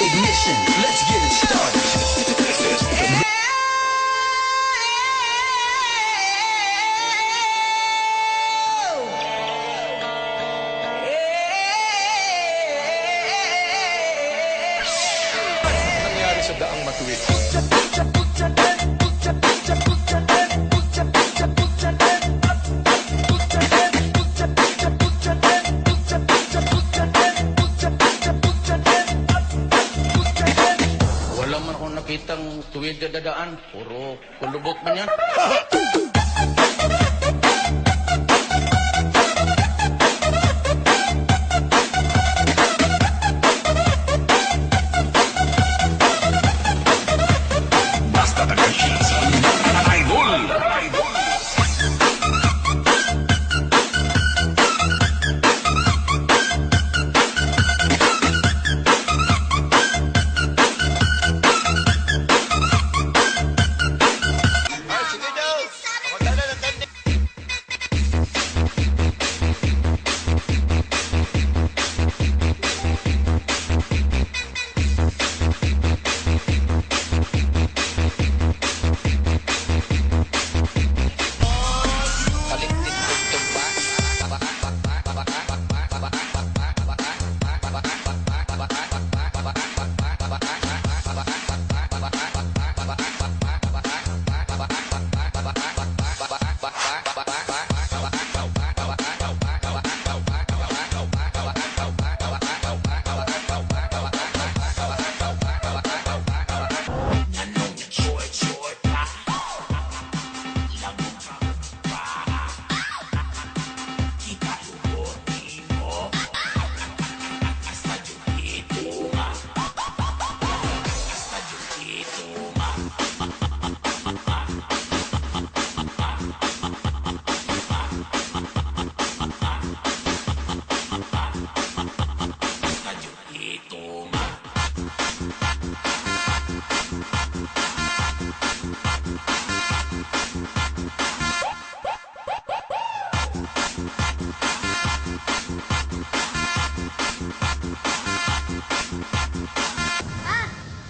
ignition. Let's get it started. Nangyari sa daang matuwid. Wala man akong nakitang tuwid na dadaan. Puro kulubot man yan. Basta taga-hits. Idol!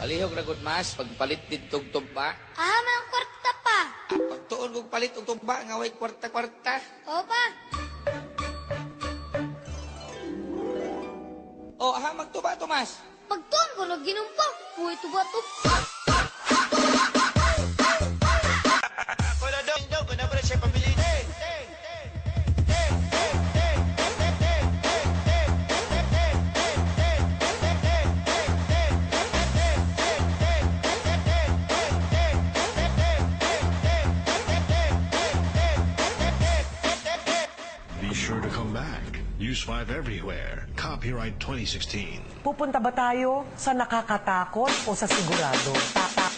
Palihog na good mas, pagpalit din tugtog ba? Mang kwarta pa. Pagtuon kong palit tugtog ba, nga way kwarta-kwarta. O pa. O, magtuba, Tomas. Pagtuon ko na ginumpa. Buhay tuba to. Be sure to come back. Use 5 everywhere. Copyright 2016. Pupunta ba tayo sa nakakatakot o sa sigurado? Takot,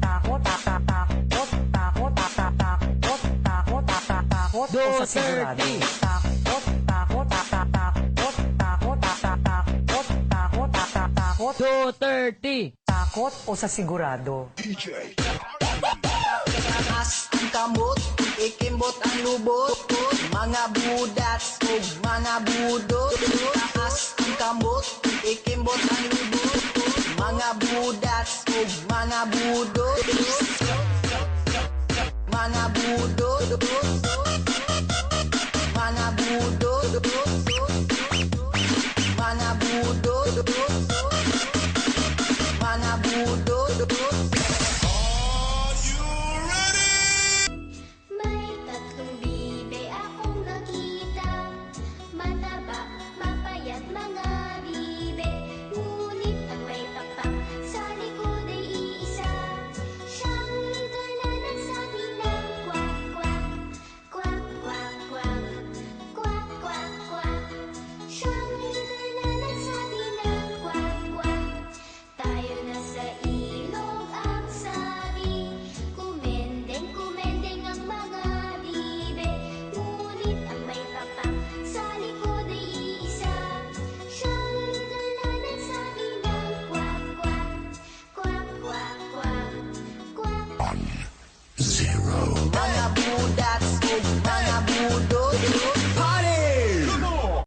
takot, takot, takot, takot, takot, takot, takot, o sa sigurado? Takot, takot, takot, takot, takot, takot, takot, takot, 230. takot o sa sigurado? Taas ang kamot, ikimbot ang lubot, mga budats o mga budot. Taas ang kamot, ikimbot ang lubot, mga budats o mga budot. Mga budot.